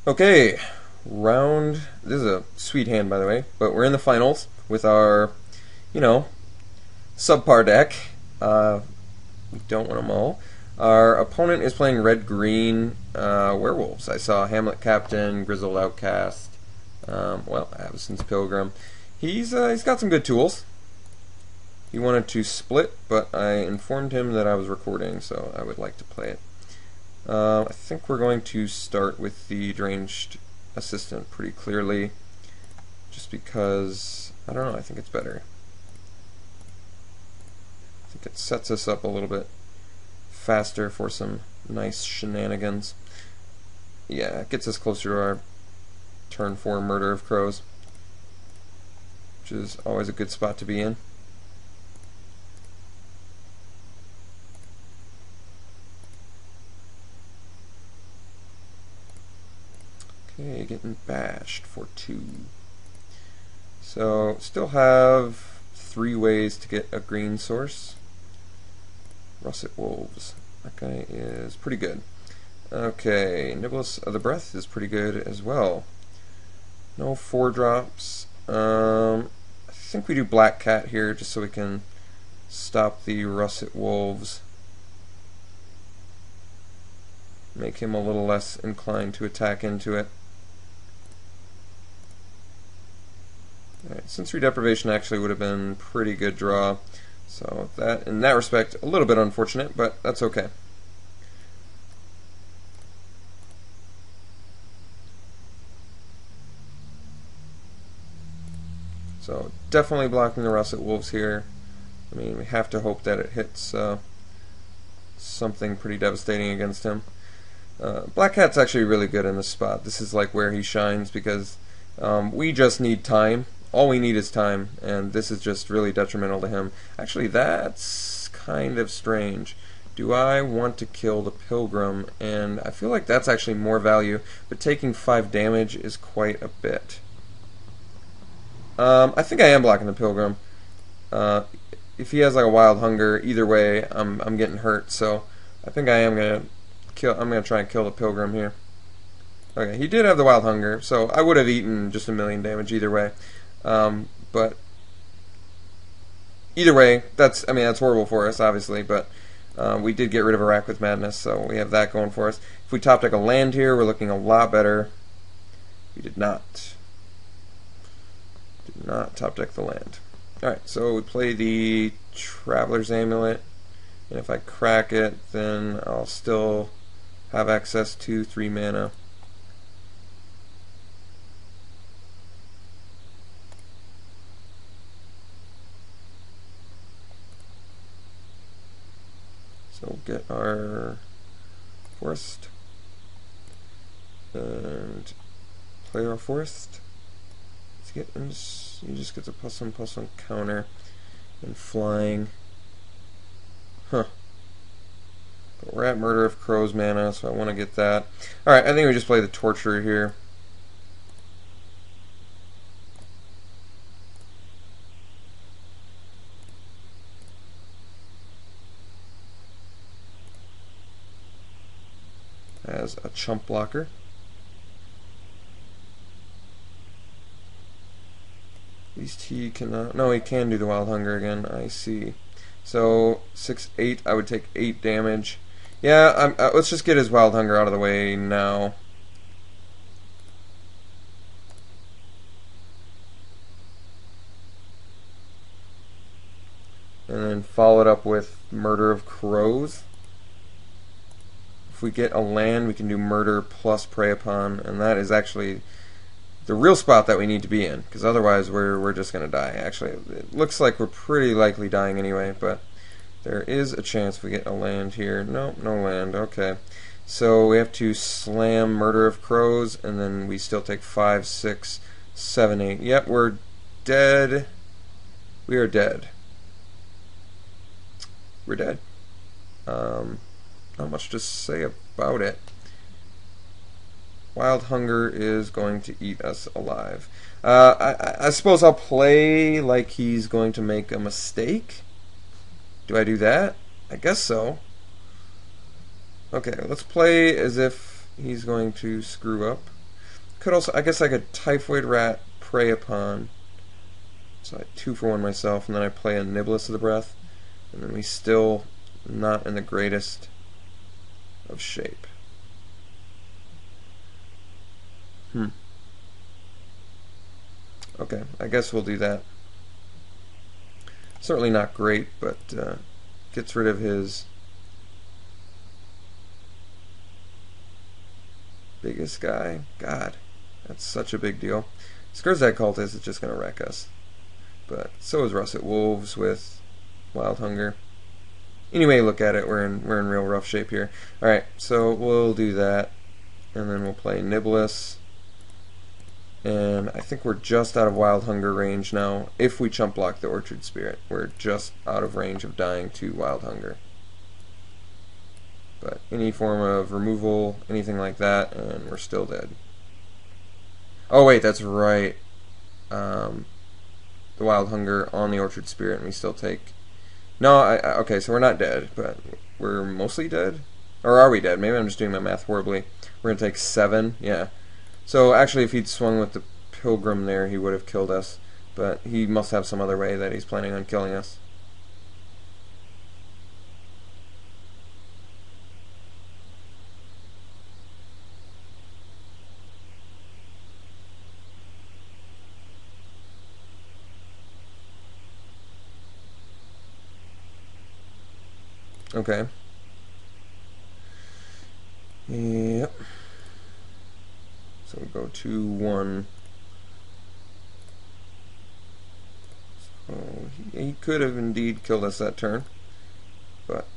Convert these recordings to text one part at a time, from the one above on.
Okay, this is a sweet hand, by the way, but we're in the finals with our, you know, subpar deck. We don't want them all. Our opponent is playing red-green werewolves. I saw Hamlet Captain, Grizzled Outcast, Absence Pilgrim. He's got some good tools. He wanted to split, but I informed him that I was recording, so I would like to play it. I think we're going to start with the Deranged Assistant pretty clearly, just because, I don't know, I think it's better. I think it sets us up a little bit faster for some nice shenanigans. Yeah, it gets us closer to our turn 4 Murder of Crows, which is always a good spot to be in. Okay, getting bashed for 2. So, still have 3 ways to get a green source. Russet Wolves. That guy is pretty good. Okay, Nibblus of the Breath is pretty good as well. No 4-drops. I think we do Black Cat here just so we can stop the Russet Wolves. Make him a little less inclined to attack into it. Alright, Sensory Deprivation actually would have been pretty good draw. So that, in that respect, a little bit unfortunate, but that's okay. So definitely blocking the Russet Wolves here. I mean, we have to hope that it hits something pretty devastating against him. Black Cat's actually really good in this spot. This is like where he shines because we just need time. All we need is time, and this is just really detrimental to him. Actually, that's kind of strange. Do I want to kill the Pilgrim? And I feel like that's actually more value, but taking 5 damage is quite a bit. I think I am blocking the Pilgrim. If he has like a Wild Hunger, either way, I'm getting hurt. So I think I am gonna kill. I'm gonna try and kill the Pilgrim here. Okay, he did have the Wild Hunger, so I would have eaten just 1,000,000 damage either way. But either way, that's horrible for us, obviously. But we did get rid of Iraq with Madness, so we have that going for us. If we top deck a land here, we're looking a lot better. We did not. Did not top deck the land. Alright, so we play the Traveler's Amulet, and if I crack it, then I'll still have access to 3 mana. So we'll get our Forest and play our Forest. You just get the +1/+1 counter and flying. Huh. But we're at Murder of Crows mana, so I want to get that. Alright, I think we just play the Torturer here. As a chump blocker. At least he cannot. No, he can do the Wild Hunger again. I see. So 6/8. I would take 8 damage. Yeah, let's just get his Wild Hunger out of the way now. And then follow it up with Murder of Crows. If we get a land, we can do Murder plus Prey Upon, and that is actually the real spot that we need to be in, because otherwise we're just going to die. Actually, it looks like we're pretty likely dying anyway, but there is a chance we get a land here. No, no land. Okay. So we have to slam Murder of Crows, and then we still take 5, 6, 7, 8. Yep, we're dead. We are dead. We're dead. Not much to say about it. Wild Hunger is going to eat us alive. I suppose I'll play like he's going to make a mistake. Do I do that? I guess so. Okay, let's play as if he's going to screw up. Could also, I guess I could Typhoid Rat, Prey Upon. So I 2 for 1 myself, and then I play a Niblis of the Breath, and then we still not in the greatest of shape. Okay, I guess we'll do that. Certainly not great, but gets rid of his biggest guy. God, that's such a big deal. Skurzak Cultist is just going to wreck us. But so is Russet Wolves with Wild Hunger. Anyway, look at it, we're in real rough shape here. Alright, so we'll do that. And then we'll play Niblis. And I think we're just out of Wild Hunger range now. If we chump block the Orchard Spirit, we're just out of range of dying to Wild Hunger. But any form of removal, anything like that, and we're still dead. Oh wait, that's right. The Wild Hunger on the Orchard Spirit, and we still take... No, okay, so we're not dead, but we're mostly dead? Or are we dead? Maybe I'm just doing my math horribly. We're going to take 7, yeah. So actually, if he'd swung with the Pilgrim there, he would have killed us. But he must have some other way that he's planning on killing us. Okay. Yep. So we go 2-1. So he could have indeed killed us that turn, but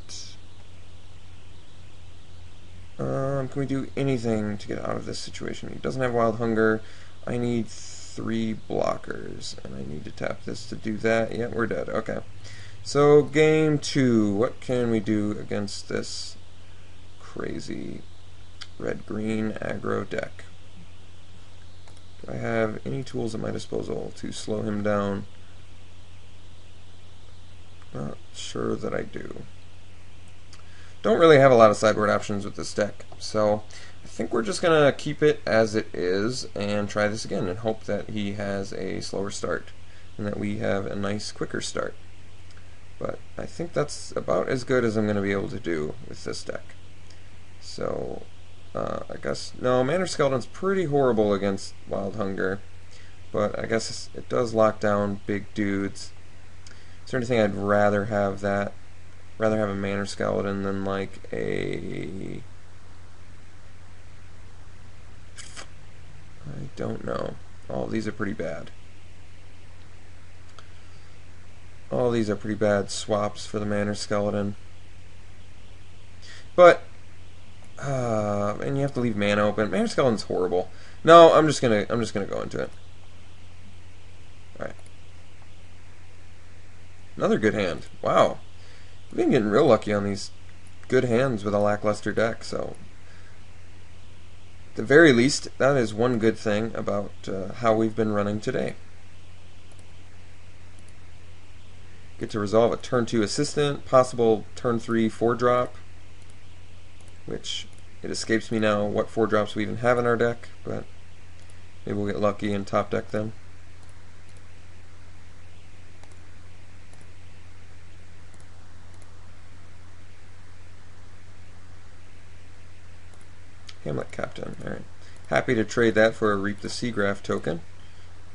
can we do anything to get out of this situation? He doesn't have Wild Hunger. I need 3 blockers, and I need to tap this to do that. Yeah, we're dead. Okay. So game 2. What can we do against this crazy red-green aggro deck? Do I have any tools at my disposal to slow him down? Not sure that I do. Don't really have a lot of sideboard options with this deck, so I think we're just going to keep it as it is and try this again and hope that he has a slower start and that we have a nice quicker start. But I think that's about as good as I'm going to be able to do with this deck. So I guess, no, Manor Skeleton's pretty horrible against Wild Hunger, but I guess it does lock down big dudes. Is there anything I'd rather have that? Rather have a Manor Skeleton than like a... I don't know. All these are pretty bad. All these are pretty bad swaps for the Manor Skeleton. But and you have to leave mana open. Manor Skeleton's horrible. No, I'm just gonna go into it. Alright. Another good hand. Wow. We've been getting real lucky on these good hands with a lackluster deck, so at the very least, that is one good thing about how we've been running today. Get to resolve a turn 2 assistant, possible turn 3 4-drop, which it escapes me now what 4-drops we even have in our deck, but maybe we'll get lucky and top deck them. Hamlet Captain, alright. Happy to trade that for a Reap the Seagraph token,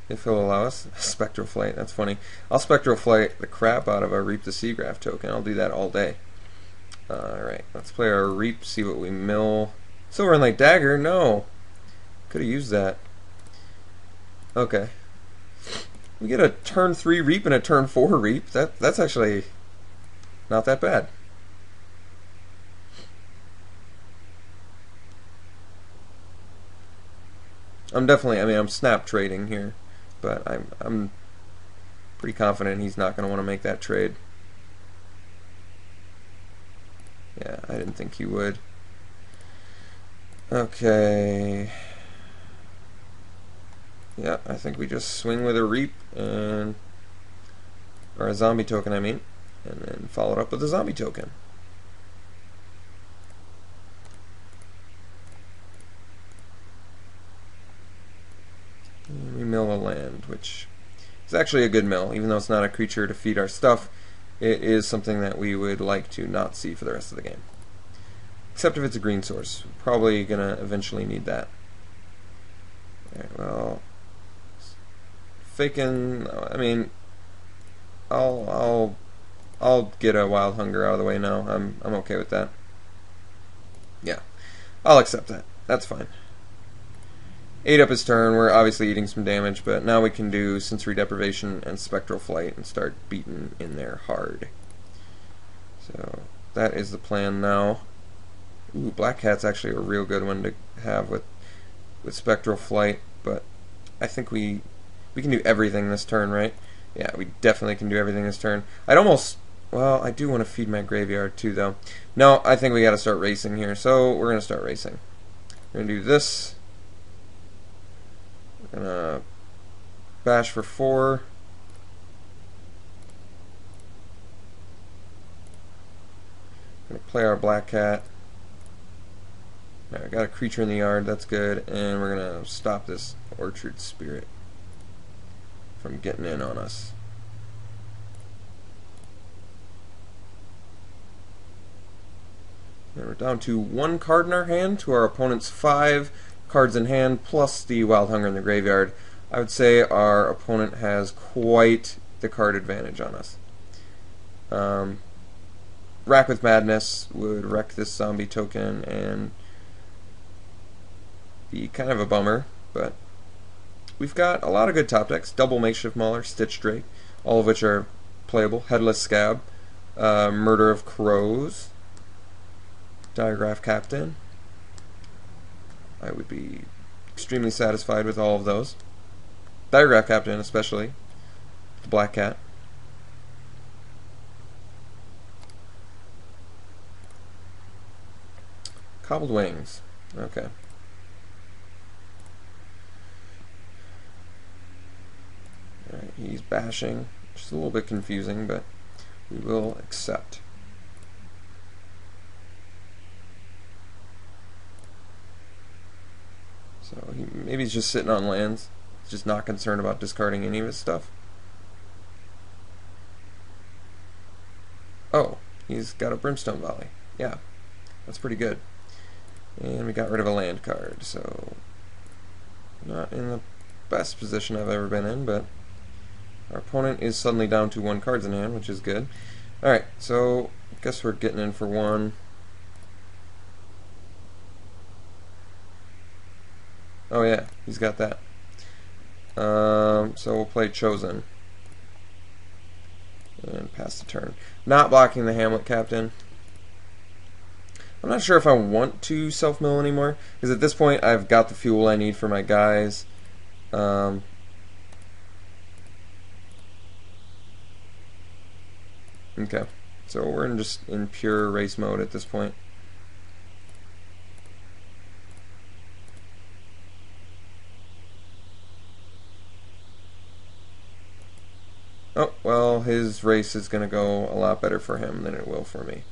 if he'll allow us. Spectral Flight, that's funny. I'll Spectral Flight the crap out of a Reap the Seagraph token. I'll do that all day. Alright, let's play our Reap, see what we mill. Silver and Light Dagger, no! Could have used that. Okay. We get a turn 3 Reap and a turn 4 Reap. That's actually not that bad. I'm snap trading here, but I'm pretty confident he's not going to want to make that trade. Yeah, I didn't think he would. Okay. Yeah, I think we just swing with a Reap and or a zombie token, I mean, and then follow it up with a zombie token. mill a land, which is actually a good mill. Even though it's not a creature to feed our stuff, it is something that we would like to not see for the rest of the game. Except if it's a green source. We're probably going to eventually need that. Alright, well... faking... I mean... I'll get a Wild Hunger out of the way now. I'm okay with that. Yeah. I'll accept that. That's fine. 8 up his turn. We're obviously eating some damage, but now we can do Sensory Deprivation and Spectral Flight and start beating in there hard. So that is the plan now. Ooh, Black Cat's actually a real good one to have with Spectral Flight, but I think we can do everything this turn, right? Yeah, we definitely can do everything this turn. I'd almost... well, I do want to feed my graveyard too, though. No, I think we got to start racing here, so we're going to start racing. We're going to do this. We're going to bash for 4. Going to play our Black Cat. Alright, got a creature in the yard, that's good, and we're going to stop this Orchard Spirit from getting in on us. And we're down to 1 card in our hand to our opponent's 5 cards in hand, plus the Wild Hunger in the graveyard. I would say our opponent has quite the card advantage on us. Rack with Madness would wreck this zombie token and be kind of a bummer, but we've got a lot of good top decks. Double Makeshift Mauler, Stitch Drake, all of which are playable. Headless Scab, Murder of Crows, Diagraph Captain. I would be extremely satisfied with all of those. Diagraph Captain especially. The Black Cat. Cobbled Wings. Okay. Alright, he's bashing. Which is a little bit confusing, but we will accept. So maybe he's just sitting on lands. He's just not concerned about discarding any of his stuff. Oh, he's got a Brimstone Volley. Yeah, that's pretty good. And we got rid of a land card, so not in the best position I've ever been in, but our opponent is suddenly down to 1 cards in hand, which is good. Alright, so I guess we're getting in for 1. Oh yeah, he's got that. So we'll play Chosen. And pass the turn. Not blocking the Hamlet Captain. I'm not sure if I want to self-mill anymore, because at this point I've got the fuel I need for my guys. Okay, so we're just in pure race mode at this point. Oh, well, his race is going to go a lot better for him than it will for me.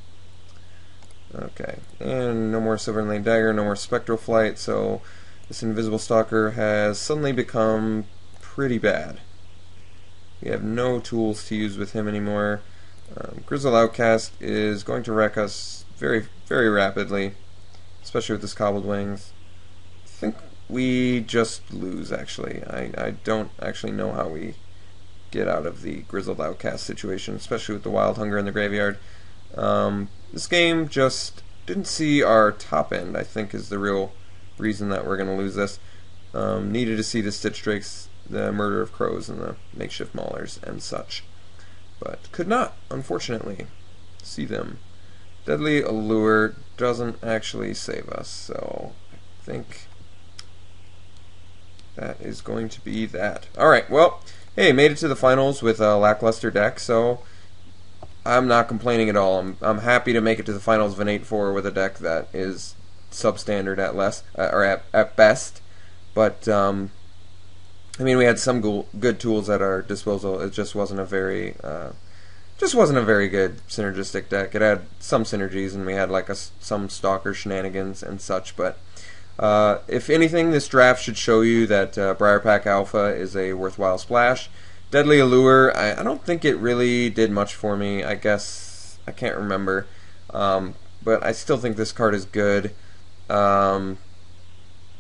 Okay, and no more Silver Lane Dagger, no more Spectral Flight, so this Invisible Stalker has suddenly become pretty bad. We have no tools to use with him anymore. Grizzled Outcast is going to wreck us very, very rapidly, especially with this Cobbled Wings. I think we just lose, actually. I don't actually know how we get out of the Grizzled Outcast situation, especially with the Wild Hunger in the graveyard. This game just didn't see our top end, I think, is the real reason that we're going to lose this. Needed to see the Stitch Drakes, the Murder of Crows, and the Makeshift Maulers and such. But could not, unfortunately, see them. Deadly Allure doesn't actually save us, so I think that is going to be that. Alright, well, hey, made it to the finals with a lackluster deck, so I'm not complaining at all. I'm happy to make it to the finals of an 8-4 with a deck that is substandard at less or at best. But I mean, we had some good tools at our disposal. It just wasn't a very good synergistic deck. It had some synergies, and we had like some Stalker shenanigans and such. But If anything, this draft should show you that Briar Pack Alpha is a worthwhile splash. Deadly Allure, I don't think it really did much for me. I guess I can't remember, but I still think this card is good. Yeah,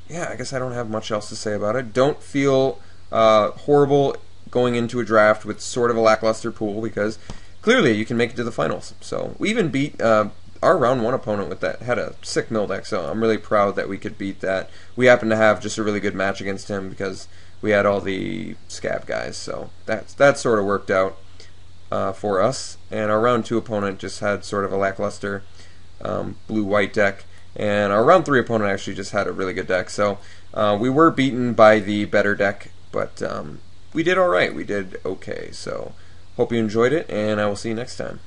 I guess I don't have much else to say about it. Don't feel horrible going into a draft with sort of a lackluster pool, because clearly you can make it to the finals. So we even beat our round 1 opponent with that, had a sick mill deck, so I'm really proud that we could beat that. We happened to have just a really good match against him because we had all the scab guys, so that sort of worked out for us. And our round 2 opponent just had sort of a lackluster blue-white deck, and our round 3 opponent actually just had a really good deck. So we were beaten by the better deck, but we did alright. We did okay. So hope you enjoyed it, and I will see you next time.